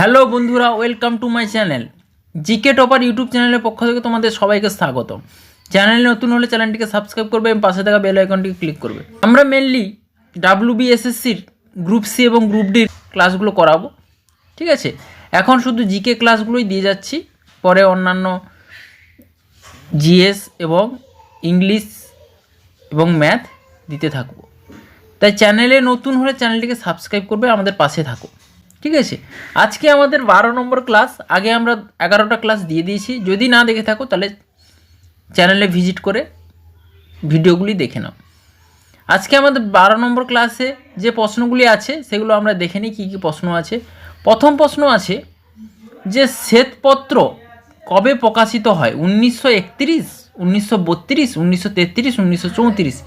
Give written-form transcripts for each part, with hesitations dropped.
Hello বন্ধুরা, welcome to my channel GK topper YouTube চ্যানেলের পক্ষ থেকে তোমাদের সবাইকে স্বাগত। চ্যানেলে নতুন হলে চ্যানেলটিকে সাবস্ক্রাইব করবে এবং পাশে থাকা বেল আইকনটিকে ক্লিক করবে। আমরা মেনলি WBSSCর গ্রুপ সি এবং গ্রুপ ডির ক্লাসগুলো করাবো, ঠিক আছে। এখন শুধু জিকে ক্লাসগুলোই দিয়ে যাচ্ছি, পরে অন্যান্য জিএস এবং ইংলিশ এবং ম্যাথ দিতে থাকবো। তাই চ্যানেলে নতুন হলে চ্যানেলটিকে সাবস্ক্রাইব করবে, আমাদের পাশে থাকো, ঠিক আছে। আজকে আমাদের 12 নম্বর ক্লাস। আগে আমরা 11টা ক্লাস দিয়ে দিয়েছি। যদি না দেখে থাকো তাহলে চ্যানেলে ভিজিট করে ভিডিওগুলি দেখে নাও। আজকে আমাদের 12 নম্বর ক্লাসে যে প্রশ্নগুলি আছে সেগুলো আমরা দেখে নিই কী কী প্রশ্ন আছে। প্রথম প্রশ্ন আছে যে শ্বেতপত্র কবে প্রকাশিত হয়? 1931, 1932, 1933, 1934।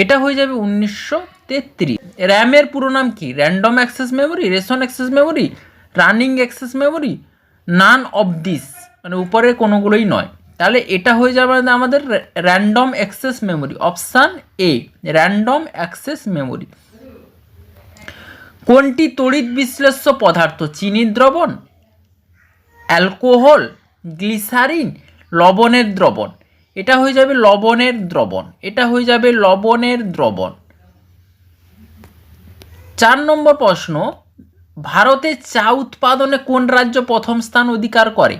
এটা হয়ে যাবে 1933। র্যামের পুরো নাম কি? Random access memory, ration access memory, running access memory, none of this, মানে উপরের কোনোগুলোই নয়। তাহলে এটা হয়ে যাবে আমাদের random access memory, option A, random access memory. কোনটি তড়িৎ বিশ্লেষ্য পদার্থ? চিনির দ্রবণ, অ্যালকোহল, গ্লিসারিন, লবণের দ্রবণ। এটা হয়ে যাবে লবণের দ্রবণ, এটা হয়ে যাবে লবণের দ্রবণ। 4 নম্বর প্রশ্ন, ভারতে চা উৎপাদনে কোন রাজ্য প্রথম স্থান অধিকার করে?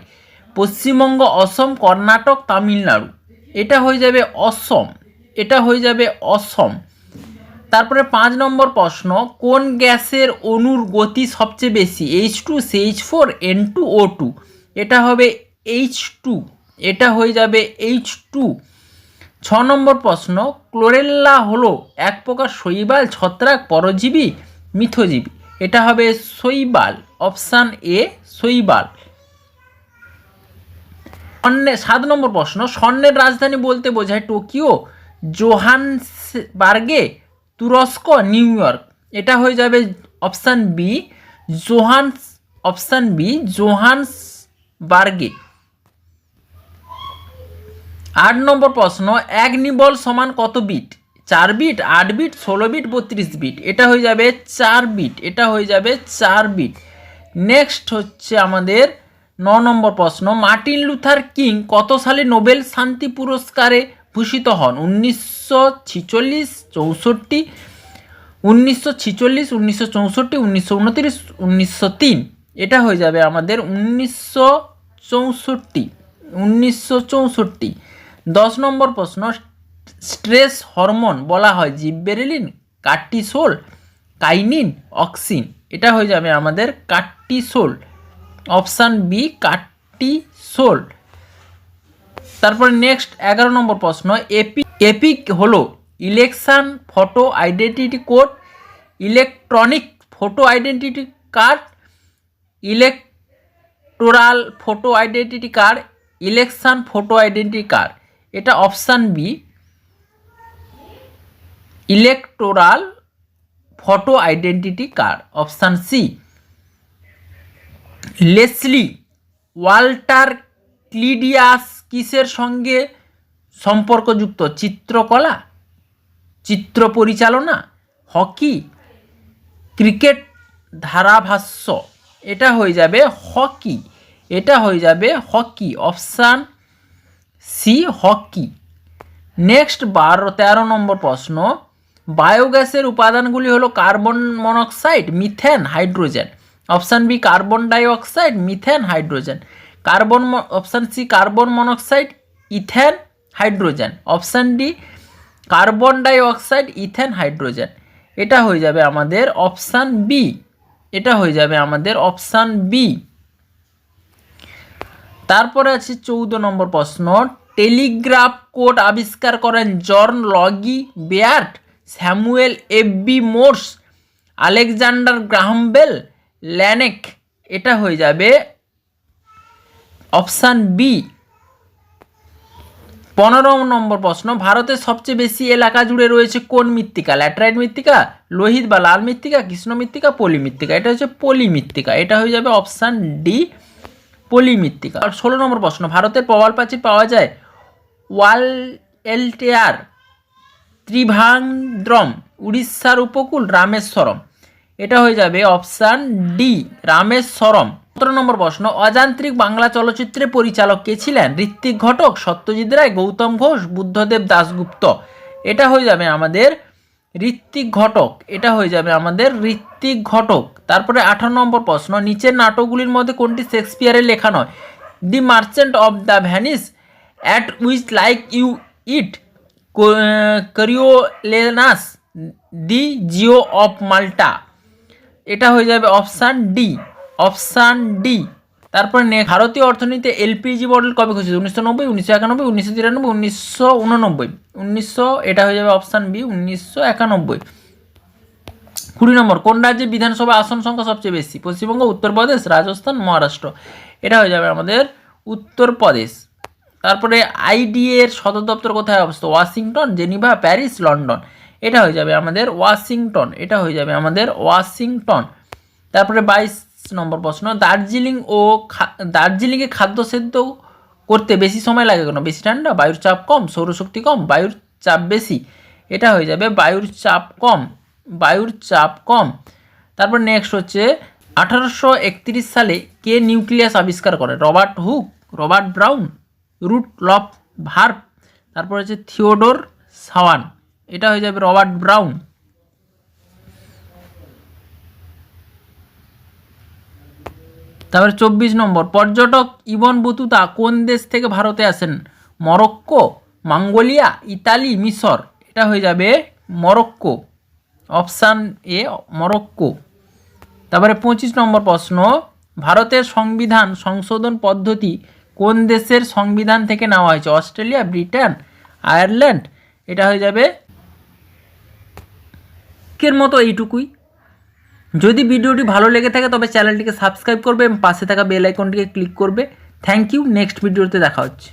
পশ্চিমবঙ্গ, অসম, কর্ণাটক, তামিলনাড়ু। এটা হয়ে যাবে অসম, এটা হয়ে যাবে অসম। তারপরে 5 নম্বর প্রশ্ন, কোন গ্যাসের অণুর গতি সবচেয়ে বেশি? H2, CH4, N2, O2। এটা হবে H2, এটা হয়ে যাবে H2। 6 নম্বর প্রশ্ন, ক্লোরেল্লা হলো এক প্রকার শৈবাল, ছত্রাক, পরজীবী, মিথজীবী। এটা হবে শৈবাল, অপশান এ, শৈবাল। 7 নম্বর প্রশ্ন, স্বর্ণের রাজধানী বলতে বোঝায় টোকিও, জোহান্সবার্গে, তুরস্ক, নিউ ইয়র্ক। এটা হয়ে যাবে অপশান বি, অপশান বি, জোহান্সবার্গে। 8 নম্বর প্রশ্ন, এক নিবল সমান কত bit? 4 bit, 8 bit, 16 bit, 32 bit. এটা হয়ে যাবে 4 বিট, এটা হয়ে যাবে 4 বিট। নেক্সট হচ্ছে আমাদের 9 নম্বর প্রশ্ন, মার্টিন লুথার কিং কত সালে নোবেল শান্তি পুরস্কারে ভূষিত হন? 1946, 64, 1946, 1964, 1929, 1903। এটা হয়ে যাবে আমাদের 1964, 1964। 10 নম্বর প্রশ্ন, স্ট্রেস হরমোন বলা হয় জিববেরেলিন, কার্টিসোল, কাইনিন, অক্সিন। এটা হয়ে যাবে আমাদের কার্টিসোল, অপশান বি, কার্টিসোল। তারপর নেক্সট 11 নম্বর প্রশ্ন, এপিক হলো election photo identity code, electronic photo identity card, electoral photo identity card, election photo identity card. এটা option B, electoral photo identity card, option C. Leslie Walter Claudius কিসের সঙ্গে সম্পর্কযুক্ত? চিত্রকলা, চিত্র পরিচালনা, হকি, ক্রিকেট ধারাভাষ্য। এটা হয়ে যাবে হকি, এটা হয়ে যাবে hockey, option C, hockey. Next 13 নম্বর প্রশ্ন, বায়োগ্যাসের উপাদানগুলি হলো carbon monoxide, methane, hydrogen. Option B, carbon dioxide, methane, hydrogen. Option C, carbon monoxide, ethane, hydrogen. Option D, carbon dioxide, ethane, hydrogen. এটা হয়ে যাবে আমাদের অপশান বি, এটা হয়ে যাবে আমাদের অপশান বি। তারপরে আছে 14 নম্বর প্রশ্ন, টেলিগ্রাফ কোড আবিষ্কার করেন John Logie Baird, Samuel F B. Morse, Alexander Graham Bell, Laennec. এটা হয়ে যাবে অপশান বি। 15 নম্বর প্রশ্ন, ভারতের সবচেয়ে বেশি এলাকা জুড়ে রয়েছে কোন মৃত্তিকা? ল্যাটেরাইট মৃত্তিকা, লোহিত বা লাল মৃত্তিকা, কৃষ্ণ মৃত্তিকা, পলি মৃত্তিকা। এটা হচ্ছে পলি মৃত্তিকা, এটা হয়ে যাবে অপশান ডি, পলি মৃত্তিকা। আর 16 নম্বর প্রশ্ন, ভারতের প্রবাল প্রাচীর পাওয়া যায় ওয়ালটেয়ার, ত্রিভান্দ্রম, উড়িষ্যার উপকূল, রামেশ্বরম। এটা হয়ে যাবে অপশান ডি, রামেশ্বরম। 17 নম্বর প্রশ্ন, অযান্ত্রিক বাংলা চলচ্চিত্রের পরিচালক কে ছিলেন? ঋত্বিক ঘটক, সত্যজিৎ রায়, গৌতম ঘোষ, বুদ্ধদেব দাশগুপ্ত। এটা হয়ে যাবে আমাদের ঋত্বিক ঘটক, এটা হয়ে যাবে আমাদের ঋত্বিক ঘটক। তারপরে 18 নম্বর প্রশ্ন, নিচের নাটকগুলির মধ্যে কোনটি শেক্সপিয়ারের লেখা নয়? The merchant of the Venice, at which like you it, Coriolanus, the Jew of Malta. এটা হয়ে যাবে অপশান ডি, অপশান ডি। তারপরে ভারতীয় অর্থনীতিতে এলপিজি মডেল কবে ঘোষিত? 1990, 1991, 1993, 1999। এটা হয়ে যাবে অপশান বি, 1991। 20 নম্বর, কোন রাজ্যে বিধানসভা আসন সংখ্যা সবচেয়ে বেশি? পশ্চিমবঙ্গ, উত্তরপ্রদেশ, রাজস্থান, মহারাষ্ট্র। এটা হয়ে যাবে আমাদের উত্তরপ্রদেশ। তারপরে আইডিএ এর সদর দপ্তর কোথায় অবস্থিত? Washington, Geneva, Paris, London. এটা হয়ে যাবে আমাদের ওয়াশিংটন, এটা হয়ে যাবে আমাদের ওয়াশিংটন। তারপরে 22 নম্বর প্রশ্ন, দার্জিলিংয়ে খাদ্য সেদ্ধ করতে বেশি সময় লাগে কেন? বেশি ঠান্ডা, বায়ুর চাপ কম, সৌরশক্তি কম, বায়ুর চাপ বেশি। এটা হয়ে যাবে বায়ুর চাপ কম, বায়ুর চাপ কম। তারপর নেক্সট হচ্ছে 1831 সালে কে নিউক্লিয়াস আবিষ্কার করে? Robert Hooke, Robert Brown, Rudolf ভার্ব। তারপর হচ্ছে থিওডোর সাওয়ান। এটা হয়ে যাবে রবার্ট ব্রাউন। তারপরে 24 নম্বর, পর্যটক ইবন বতুতা কোন দেশ থেকে ভারতে আসেন? মরক্কো, মঙ্গোলিয়া, ইতালি, মিশর। এটা হয়ে যাবে মরক্কো, অপশান এ মরক্কো। তারপরে 25 নম্বর প্রশ্ন, ভারতের সংবিধান সংশোধন পদ্ধতি কোন দেশের সংবিধান থেকে নেওয়া হয়েছে? Australia, Britain, Ireland. এটা হয়ে যাবে এর মতো এইটুকুই। যদি ভিডিওটি ভালো লেগে থাকে তবে চ্যানেলটিকে সাবস্ক্রাইব করবে এবং পাশে থাকা বেল আইকনটিকে ক্লিক করবে। Thank you. নেক্সট ভিডিওতে দেখা হচ্ছে।